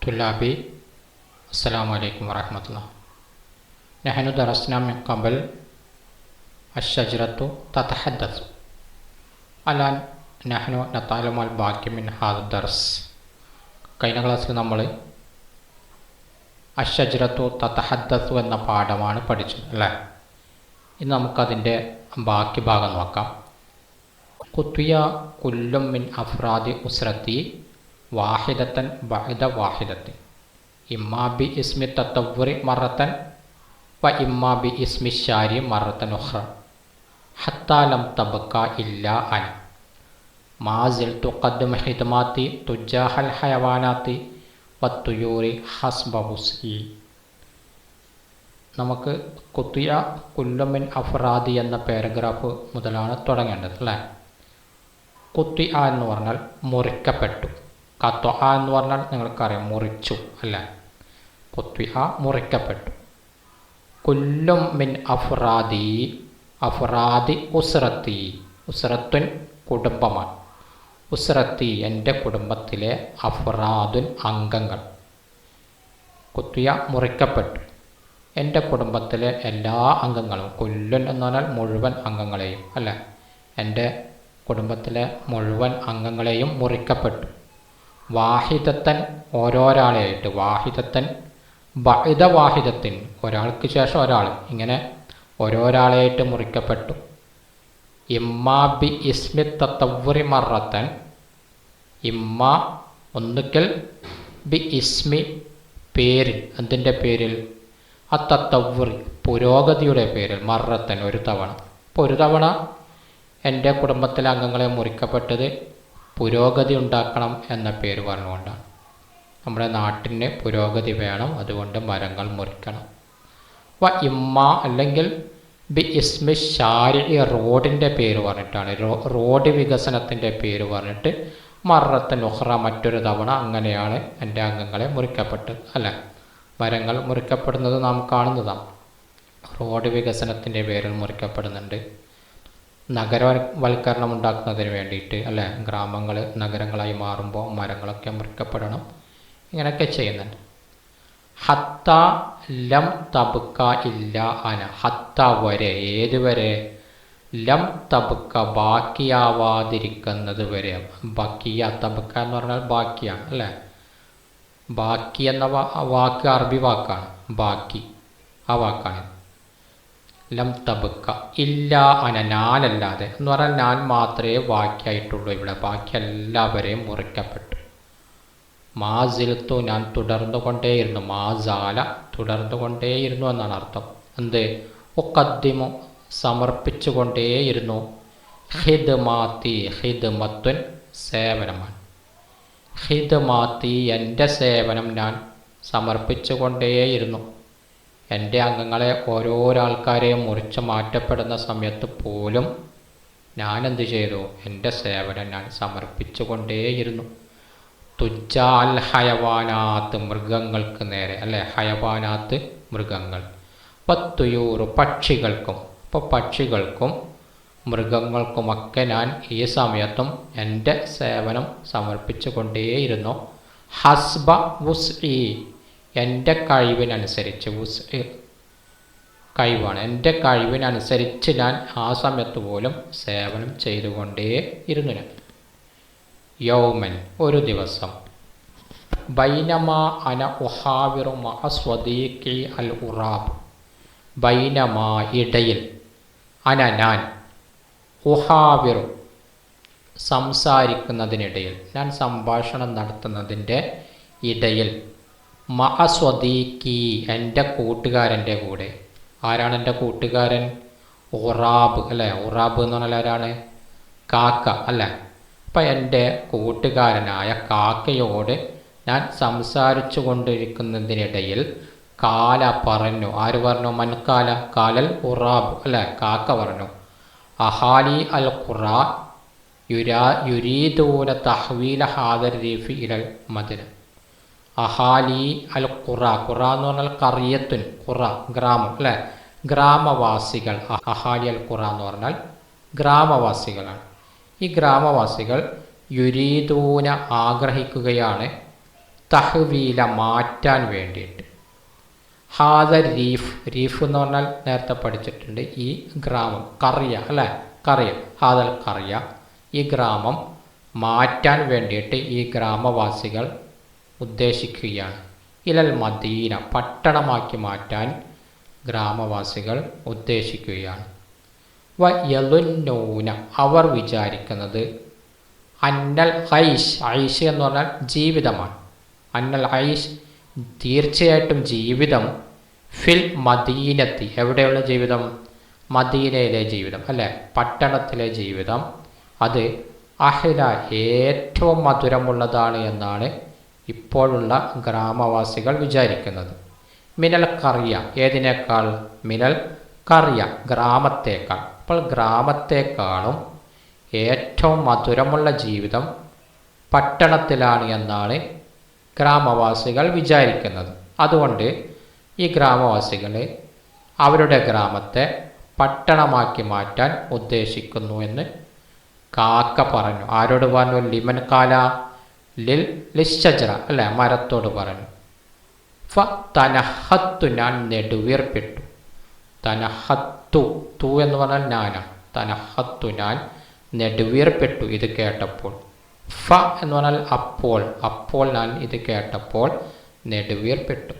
طلابي السلام عليكم ورحمة الله. نحن درسنا من قبل الشجرة تتحدث. الآن نحن نتعلم الباقي من هذا الدرس. കഴിഞ്ഞ ക്ലാസ്സിൽ നമ്മൾ അശ്ശജ്റത്തു തതഹദ്ദസു എന്ന പാഠമാണ് പഠിച്ചത് അല്ലേ. ഇന്ന് നമുക്കതിൻ്റെ ബാക്കി ഭാഗം നോക്കാം. ഖുത്വിയ കുല്ലും മിൻ അഫ്രാദി ഉസ്രത്തി വാഹിദത്തൻ ബഅദ വാഹിദത്തിൻ ഇമ്മാ ബി ഇസ്മി തതവ്വുറി മറത്തൻ വ ഇമ്മാ ബി ഇസ്മി ശാരി മറത്തൻ ഉഖ്റ ഹത്താ ലം തബ്ക ഇല്ലാ അന മാ സിൽതു ഖദ്ദമ ഖിദ്മാത്തി തുജാഹൽ ഹയവാനാത്തി വത്തുയൂറി ഹസ്ബ ഹുസ്ഇ. നമുക്ക് ഖുത്വിയ കുല്ലും മിൻ അഫ്രാദി എന്ന പാരഗ്രാഫ് മുതലാണ് തുടങ്ങേണ്ടത് അല്ലേ. ഖുത്വിയ എന്ന് പറഞ്ഞാൽ മുറിക്കപ്പെട്ടു. ഖത്വഅ എന്ന് പറഞ്ഞാൽ നിങ്ങൾക്കറിയാം മുറിച്ചു അല്ലേ. ഖുത്വിയ മുറിക്കപ്പെട്ടു. കുല്ലും മിൻ അഫ്രാദി അഫ്രാദി ഉസ്രത്തി ഉസ്രത്തുൻ കുടുംബമാണ്. ഉസ്രത്തി എൻ്റെ കുടുംബത്തിലെ അഫ്രാദുൻ അംഗങ്ങൾ. ഖുത്വിയ മുറിക്കപ്പെട്ടു. എൻ്റെ കുടുംബത്തിലെ എല്ലാ അംഗങ്ങളും കുല്ലുൻ എന്ന് പറഞ്ഞാൽ മുഴുവൻ അംഗങ്ങളെയും അല്ലേ. എൻ്റെ കുടുംബത്തിലെ മുഴുവൻ അംഗങ്ങളെയും മുറിക്കപ്പെട്ടു. വാഹിദത്തൻ ഓരോരാളെയായിട്ട് വാഹിദത്തൻ ബഅദ വാഹിദത്തിൻ ഒരാൾക്ക് ശേഷം ഒരാൾ ഇങ്ങനെ ഓരോരാളെയായിട്ട് മുറിക്കപ്പെട്ടു. ഇമ്മാ ബി ഇസ്മി തതവ്വുറി മറത്തൻ ഇമ്മ ഒന്നുകിൽ ബി ഇസ്മി പേരിൽ എന്തിൻ്റെ പേരിൽ തതവ്വുറി പുരോഗതിയുടെ പേരിൽ മറത്തൻ ഒരു തവണ. ഇപ്പോൾ ഒരു തവണ എൻ്റെ കുടുംബത്തിലെ അംഗങ്ങളെ മുറിക്കപ്പെട്ടത് പുരോഗതി ഉണ്ടാക്കണം എന്ന പേര് പറഞ്ഞുകൊണ്ടാണ്. നമ്മുടെ നാട്ടിന് പുരോഗതി വേണം, അതുകൊണ്ട് മരങ്ങൾ മുറിക്കണം. വ ഇമ്മ അല്ലെങ്കിൽ ബി ഇസ്മി ഷാരി റോഡിൻ്റെ പേര് പറഞ്ഞിട്ടാണ്. റോഡ് വികസനത്തിൻ്റെ പേര് പറഞ്ഞിട്ട് മറത്തൻ ഉഖ്റ മറ്റൊരു തവണ അങ്ങനെയാണ് എൻ്റെ അംഗങ്ങളെ മുറിക്കപ്പെട്ടത് അല്ലേ. മരങ്ങൾ മുറിക്കപ്പെടുന്നത് നാം കാണുന്നതാണ്. റോഡ് വികസനത്തിൻ്റെ പേരിൽ മുറിക്കപ്പെടുന്നുണ്ട്. നഗരവൽക്കരണം ഉണ്ടാക്കുന്നതിന് വേണ്ടിയിട്ട് അല്ലേ. ഗ്രാമങ്ങൾ നഗരങ്ങളായി മാറുമ്പോൾ മരങ്ങളൊക്കെ മുറിക്കപ്പെടണം. ഇങ്ങനെയൊക്കെ ചെയ്യുന്നുണ്ട്. ഹത്ത ലം തബ്ക ഇല്ല അന ഹത്ത വരെ ഏതുവരെ ലം തബ്ക ബാക്കിയാവാതിരിക്കുന്നത് വരെ. ബക്കിയ തബ്ക എന്ന് പറഞ്ഞാൽ ബാക്കിയാണ് അല്ലേ. ബാക്കി എന്ന വാക്ക് അറബി വാക്കാണ്. ബാക്കി ആ വാക്കാണ്. ലം തബ്ക ഇല്ല അന ഞാനല്ലാതെ എന്ന് പറഞ്ഞാൽ ഞാൻ മാത്രമേ ബാക്കിയായിട്ടുള്ളൂ ഇവിടെ. ബാക്കി എല്ലാവരെയും മുറിക്കപ്പെട്ടു. മാ സിൽത്തു ഞാൻ തുടർന്നുകൊണ്ടേയിരുന്നു. മാ സാല തുടർന്നുകൊണ്ടേയിരുന്നു എന്നാണ് അർത്ഥം. എന്ത് ഉഖദ്ദിമു സമർപ്പിച്ചുകൊണ്ടേയിരുന്നു. ഖിദ്മാത്തി ഖിദ്മത്തുൻ സേവനമാണ്. ഖിദ്മാത്തി എൻ്റെ സേവനം ഞാൻ സമർപ്പിച്ചുകൊണ്ടേയിരുന്നു. എൻ്റെ അംഗങ്ങളെ ഓരോരാൾക്കാരെയും മുറിച്ച് മാറ്റപ്പെടുന്ന സമയത്ത് പോലും ഞാൻ എന്ത് ചെയ്തു? എൻ്റെ സേവനം ഞാൻ സമർപ്പിച്ചുകൊണ്ടേയിരുന്നു. തുജാൽ ഹയവാനാത്ത് മൃഗങ്ങൾക്ക് നേരെ അല്ലേ. ഹയവാനാത്ത് മൃഗങ്ങൾ. പത്തുയൂറ് പക്ഷികൾക്കും. അപ്പോൾ പക്ഷികൾക്കും മൃഗങ്ങൾക്കുമൊക്കെ ഞാൻ ഈ സമയത്തും എൻ്റെ സേവനം സമർപ്പിച്ചു കൊണ്ടേയിരുന്നു. ഹസ്ബ വുസ്ഇ എൻ്റെ കഴിവിനനുസരിച്ച്. വുസ്ഇ കഴിവാണ്. എൻ്റെ കഴിവിനനുസരിച്ച് ഞാൻ ആ സമയത്ത് പോലും സേവനം ചെയ്തുകൊണ്ടേയിരുന്നു ഞാൻ. യൗമൻ ഒരു ദിവസം. ബൈനമാ അന ഉഹാവിറു മഅ സ്വദീഖി അൽ ഉറാബ് ബൈനമാ ഇടയിൽ അന ഞാൻ ഉഹാവിറു സംസാരിക്കുന്നതിനിടയിൽ ഞാൻ സംഭാഷണം നടത്തുന്നതിൻ്റെ ഇടയിൽ മഅ സ്വദീഖി എൻ്റെ കൂട്ടുകാരൻ്റെ കൂടെ. ആരാണ് എൻ്റെ കൂട്ടുകാരൻ? ഉറാബ് അല്ലേ. ഉറാബ് എന്ന് പറഞ്ഞാൽ ആരാണ്? കാക്ക അല്ലേ. അപ്പം എൻ്റെ കൂട്ടുകാരനായ കാക്കയോട് ഞാൻ സംസാരിച്ചു കൊണ്ടിരിക്കുന്നതിനിടയിൽ കാല പറഞ്ഞു. ആര് പറഞ്ഞു? മൻകാല കാലൽ ഉറാബ് അല്ലേ. കാക്ക പറഞ്ഞു. അഹാലി അൽ ഖുറ യുരീദൂന തഹ്വീല ഹാദർ റീഫി ഇലൽ മദിന. അഹാലി അൽ ഖുറ ഖുറ എന്ന് പറഞ്ഞാൽ ഖറിയത്തുൻ ഖുറ ഗ്രാമം അല്ലേ. ഗ്രാമവാസികൾ. അഹാലി അൽ ഖുറ എന്ന് പറഞ്ഞാൽ ഗ്രാമവാസികളാണ്. ഈ ഗ്രാമവാസികൾ യുരീദൂന ആഗ്രഹിക്കുകയാണ് തഹ്വീല മാറ്റാൻ വേണ്ടിയിട്ട്. ഹാദ രീഫ് എന്ന് പറഞ്ഞാൽ നേരത്തെ പഠിച്ചിട്ടുണ്ട്, ഈ ഗ്രാമം കറിയ അല്ലേ, കറിയ, ഹാദൽ കറിയ, ഈ ഗ്രാമം മാറ്റാൻ വേണ്ടിയിട്ട് ഈ ഗ്രാമവാസികൾ ഉദ്ദേശിക്കുകയാണ്. ഇലൽ മദീന, പട്ടണമാക്കി മാറ്റാൻ ഗ്രാമവാസികൾ ഉദ്ദേശിക്കുകയാണ്. വ യളുന്നൂന, അവർ വിചാരിക്കുന്നത്, അന്നൽ ഐഷ്, ഐഷ് എന്ന് പറഞ്ഞാൽ ജീവിതമാണ്, അന്നൽ ഐഷ് തീർച്ചയായിട്ടും ജീവിതം, ഫിൽ മദീനത്തി, എവിടെയുള്ള ജീവിതം, മദീനയിലെ ജീവിതം അല്ലേ, പട്ടണത്തിലെ ജീവിതം, അത് അഹ്ല, ഏറ്റവും മധുരമുള്ളതാണ് എന്നാണ് ഇപ്പോഴുള്ള ഗ്രാമവാസികൾ വിചാരിക്കുന്നത്. മിനൽ കറിയ, ഏതിനേക്കാൾ, മിനൽ കറിയ, ഗ്രാമത്തേക്കാൾ. അപ്പോൾ ഗ്രാമത്തേക്കാളും ഏറ്റവും മധുരമുള്ള ജീവിതം പട്ടണത്തിലാണ് എന്നാണ് ഗ്രാമവാസികൾ വിചാരിക്കുന്നത്. അതുകൊണ്ട് ഈ ഗ്രാമവാസികൾ അവരുടെ ഗ്രാമത്തെ പട്ടണമാക്കി മാറ്റാൻ ഉദ്ദേശിക്കുന്നു എന്ന് കാക്ക പറഞ്ഞു. ആരോട് പറഞ്ഞു? ലിമൻ കാല, ലിശ്ശജറ അല്ലെ, മരത്തോട് പറഞ്ഞു. ഫ തനഹത്തു, ഞാൻ നെടുവീർപ്പിട്ടു. തനഹത്തു, തു എന്ന് പറഞ്ഞാൽ ഞാനാണ്. തനഹത്തു, ഞാൻ നെടുവീർപ്പിട്ടു ഇത് കേട്ടപ്പോൾ. ഫ എന്ന് പറഞ്ഞാൽ അപ്പോൾ, അപ്പോൾ ഞാൻ ഇത് കേട്ടപ്പോൾ നെടുവീർപ്പിട്ടു.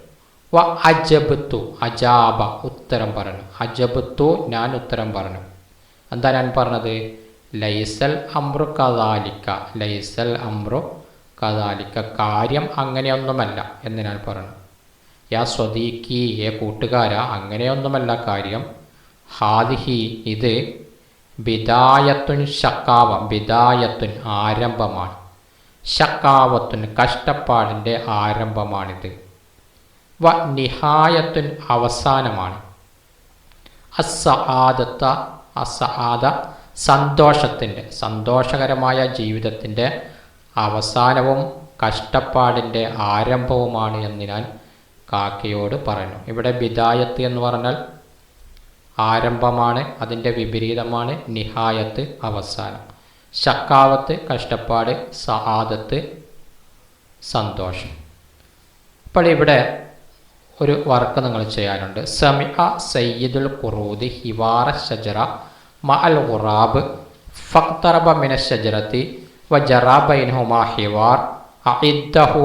വ അജബ്തു, അജാബ, ഉത്തരം പറഞ്ഞു. അജബ്തു, ഞാൻ ഉത്തരം പറഞ്ഞു. എന്താ ഞാൻ പറഞ്ഞത്? ലൈസൽ അമ്രു കദാലിക്ക, ലൈസൽ അമ്രു കദാലിക്ക, കാര്യം അങ്ങനെയൊന്നുമല്ല എന്ന് ഞാൻ പറഞ്ഞു. യാ സ്വദീഖി, ഏ കൂട്ടുകാര, അങ്ങനെയൊന്നുമല്ല കാര്യം. ഹാദിഹി, ഇത് ബിദായത്തുൻ ഷക്കാവ, ബിദായത്തുൻ ആരംഭമാണ്, ഷക്കാവത്തുൻ കഷ്ടപ്പാടിൻ്റെ ആരംഭമാണിത്. വ നിഹായത്തുൻ അവസാനമാണ്, അസ്സആദത്ത, അസ്സആദ സന്തോഷത്തിൻ്റെ, സന്തോഷകരമായ ജീവിതത്തിൻ്റെ അവസാനവും കഷ്ടപ്പാടിൻ്റെ ആരംഭവുമാണ് എന്ന് ഞാൻ കാക്കയോട് പറഞ്ഞു. ഇവിടെ ബിദായത്ത് എന്ന് പറഞ്ഞാൽ ആരംഭമാണ്, അതിൻ്റെ വിപരീതമാണ് നിഹായത്ത്, അവസാനം. ഷക്കാവത്ത് കഷ്ടപ്പാട്, സആദത്ത് സന്തോഷം. അപ്പോൾ ഇവിടെ ഒരു വർക്ക് നിങ്ങൾ ചെയ്യാനുണ്ട്. സമിഅ സയ്യിദുൽ ഖുറൂദി ഹിവാറ ഷജറ മഅൽ ഖുറാബ് ഫഖ്തറബ മിന ഷജറത്തി വജറ ബൈനഹുമാ ഹിവാർ അഇദ്ദഹു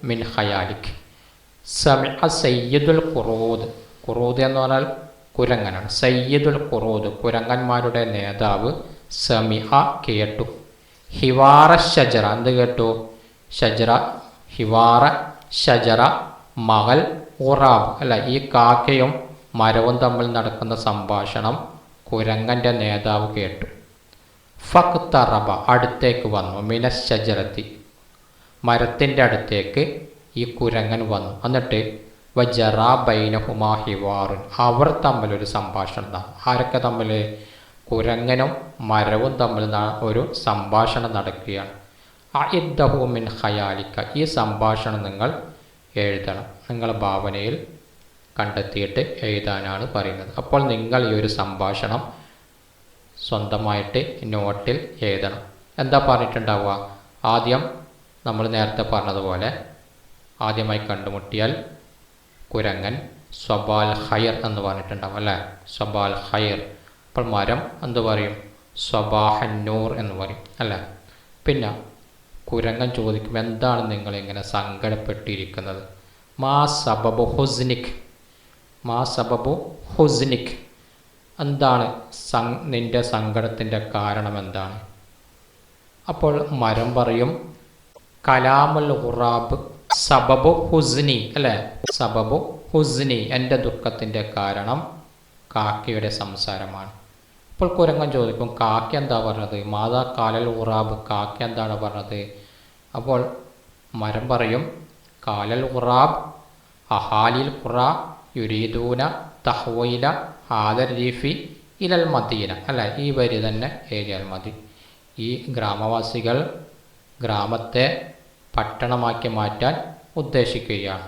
മിൻ ഖയാലിക്. സമിഅ സയ്യിദുൽ ഖുറൂദ്, ഖുറൂദ് എന്ന് പറഞ്ഞാൽ കുരങ്ങനാണ്. സയ്യിദുൽ ഖുറൂദ്, കുരങ്ങന്മാരുടെ നേതാവ്. സമിഅ കേട്ടു. ഹിവാറ ഷജറ, എന്ത് കേട്ടു? ഷജറ, ഹിവാറ ഷജറ മകൾ ഖുറാബ് അല്ല, ഈ കാക്കയും മരവും തമ്മിൽ നടക്കുന്ന സംഭാഷണം കുരങ്ങൻ്റെ നേതാവ് കേട്ടു. ഫഖ്തറബ, അടുത്തേക്ക് വന്നു. മിന ഷജറത്തി, മരത്തിൻ്റെ അടുത്തേക്ക് ഈ കുരങ്ങൻ വന്നു. എന്നിട്ട് വജറ ബൈനഹുമാ ഹിവാറുൻ, അവർ തമ്മിലൊരു സംഭാഷണം നടന്നു. ആരൊക്കെ തമ്മിൽ? കുരങ്ങനും മരവും തമ്മിൽ ഒരു സംഭാഷണം നടക്കുകയാണ്. അഇദ്ദഹു മിൻ ഖയാലിക്ക, ഈ സംഭാഷണം നിങ്ങൾ എഴുതണം, നിങ്ങളുടെ ഭാവനയിൽ കണ്ടെത്തിയിട്ട് എഴുതാനാണ് പറയുന്നത്. അപ്പോൾ നിങ്ങൾ ഈ ഒരു സംഭാഷണം സ്വന്തമായിട്ട് നോട്ടിൽ എഴുതണം. എന്താ പറഞ്ഞിട്ടുണ്ടാവുക? ആദ്യം നമ്മൾ നേരത്തെ പറഞ്ഞതുപോലെ ആദ്യമായി കണ്ടുമുട്ടിയാൽ കുരങ്ങൻ സ്വബാൽ ഖൈർ എന്ന് പറഞ്ഞിട്ടുണ്ടാവും അല്ലേ, സ്വബാൽ ഖൈർ. അപ്പോൾ മരം എന്ത് പറയും? സ്വബാഹന്നൂർ എന്ന് പറയും അല്ലേ. പിന്നെ കുരങ്ങൻ ചോദിക്കും, എന്താണ് നിങ്ങളിങ്ങനെ സങ്കടപ്പെട്ടിരിക്കുന്നത്? മാ സബബു ഹുസ്നിക്, മാ സബബു ഹുസ്നിക്, എന്താണ് നിൻ്റെ സങ്കടത്തിൻ്റെ കാരണം എന്താണ്? അപ്പോൾ മരം പറയും, കലാമുൽ ഖുറാബ് സബബു ഹുസ്നി അല്ലേ, സബബു ഹുസ്നി, എൻ്റെ ദുഃഖത്തിൻ്റെ കാരണം കാക്കയുടെ സംസാരമാണ്. അപ്പോൾ കുരങ്ങൻ ചോദിക്കും, കാക്ക എന്താ പറഞ്ഞത്? മാതാ കാലൽ ഖുറാബ്, കാക്ക എന്താണ് പറഞ്ഞത്? അപ്പോൾ മരം പറയും, കാലൽ ഖുറാബ് അഹാലിൽ ഖുറാ യുരീദൂന തഹ്വീല ഹാദർ രീഫി ഇലൽ മദീന അല്ലേ, ഈ വരി തന്നെ എഴുതിയാൽ മതി. ഈ ഗ്രാമവാസികൾ ഗ്രാമത്തെ പട്ടണമാക്കി മാറ്റാൻ ഉദ്ദേശിക്കുകയാണ്.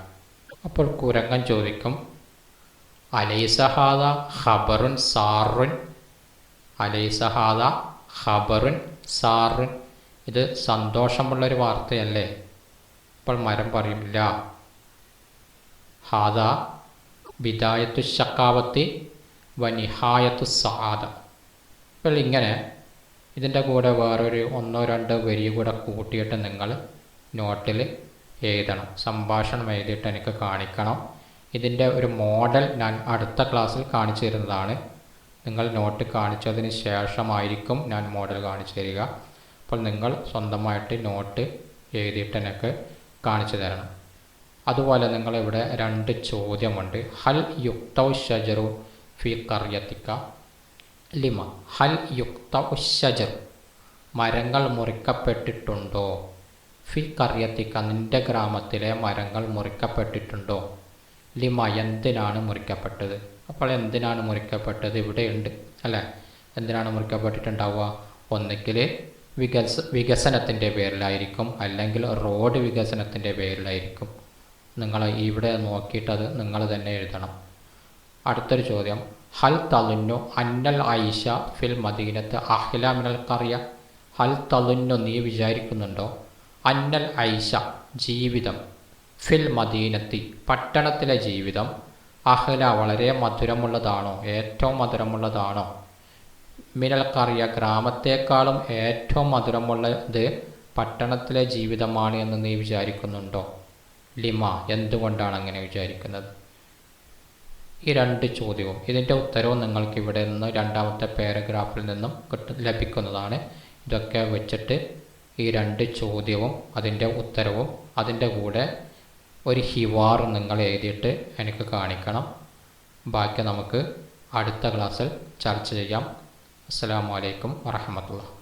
അപ്പോൾ കുരങ്ങൻ ചോദിക്കും, അലൈസ ഹാദ ഖബറുൻ സാറുൻ, അലൈസ ഹാദ ഖബറുൻ സാറുൻ, ഇത് സന്തോഷമുള്ളൊരു വാർത്തയല്ലേ? അപ്പോൾ മരം പറയും ലാ ഹാദ ബിദായത്തു ഷക്കാവത്തി വ നിഹായത്തു സആദ. അപ്പോൾ ഇങ്ങനെ ഇതിൻ്റെ കൂടെ വേറൊരു 1-2 വരി കൂടെ കൂട്ടിയിട്ട് നിങ്ങൾ നോട്ടിൽ എഴുതണം. സംഭാഷണം എഴുതിയിട്ട് എനിക്ക് കാണിക്കണം. ഇതിൻ്റെ ഒരു മോഡൽ ഞാൻ അടുത്ത ക്ലാസ്സിൽ കാണിച്ചു തരുന്നതാണ്. നിങ്ങൾ നോട്ട് കാണിച്ചതിന് ശേഷമായിരിക്കും ഞാൻ മോഡൽ കാണിച്ചു തരിക. അപ്പോൾ നിങ്ങൾ സ്വന്തമായിട്ട് നോട്ട് എഴുതിയിട്ട് എനിക്ക് കാണിച്ചു തരണം. അതുപോലെ നിങ്ങളിവിടെ 2 ചോദ്യമുണ്ട്. ഹൽ യുക്തൗ ഷജറു ഫി ഖർയത്തിക ലിമ. ഹൽ യുക്തൗ ഷജർ, മരങ്ങൾ മുറിക്കപ്പെട്ടിട്ടുണ്ടോ? ഫി ഖർയത്തിക, നിൻ്റെ ഗ്രാമത്തിലെ മരങ്ങൾ മുറിക്കപ്പെട്ടിട്ടുണ്ടോ? ലിമ, എന്തിനാണ് മുറിക്കപ്പെട്ടത്? അപ്പോൾ എന്തിനാണ് മുറിക്കപ്പെട്ടത് ഇവിടെയുണ്ട് അല്ലേ. എന്തിനാണ് മുറിക്കപ്പെട്ടിട്ടുണ്ടാവുക? ഒന്നുകിൽ വികസനത്തിൻ്റെ പേരിലായിരിക്കും, അല്ലെങ്കിൽ റോഡ് വികസനത്തിൻ്റെ പേരിലായിരിക്കും. നിങ്ങൾ ഇവിടെ നോക്കിയിട്ടത് നിങ്ങൾ തന്നെ എഴുതണം. അടുത്തൊരു ചോദ്യം, ഹൽ തലുന്നു അന്നൽ ഐഷ ഫിൽ മദീനത്ത് അഹ്ല മിനൽ ഖറിയ. ഹൽ തലുന്നു, നീ വിചാരിക്കുന്നുണ്ടോ? അന്നൽ ഐഷ, ജീവിതം, ഫിൽ മദീനത്തി, പട്ടണത്തിലെ ജീവിതം, അഹ്ല, വളരെ മധുരമുള്ളതാണോ, ഏറ്റവും മധുരമുള്ളതാണോ, മിനൽ ഖറിയ, ഗ്രാമത്തേക്കാളും ഏറ്റവും മധുരമുള്ളത് പട്ടണത്തിലെ ജീവിതമാണ് എന്ന് നീ വിചാരിക്കുന്നുണ്ടോ? ലിമ, എന്തുകൊണ്ടാണ് അങ്ങനെ വിചാരിക്കുന്നത്? ഈ 2 ചോദ്യവും ഇതിൻ്റെ ഉത്തരവും നിങ്ങൾക്ക് ഇവിടെ നിന്ന് 2ാമത്തെ പാരഗ്രാഫിൽ നിന്നും ലഭിക്കുന്നതാണ്. ഇതൊക്കെ വെച്ചിട്ട് ഈ 2 ചോദ്യവും അതിൻ്റെ ഉത്തരവും അതിൻ്റെ കൂടെ ഒരു ഹിവാർ നിങ്ങൾ എഴുതിയിട്ട് എനിക്ക് കാണിക്കണം. ബാക്കി നമുക്ക് അടുത്ത ക്ലാസ്സിൽ ചർച്ച ചെയ്യാം. അസ്സലാമു അലൈക്കും വറഹ്മത്തുള്ളാഹി.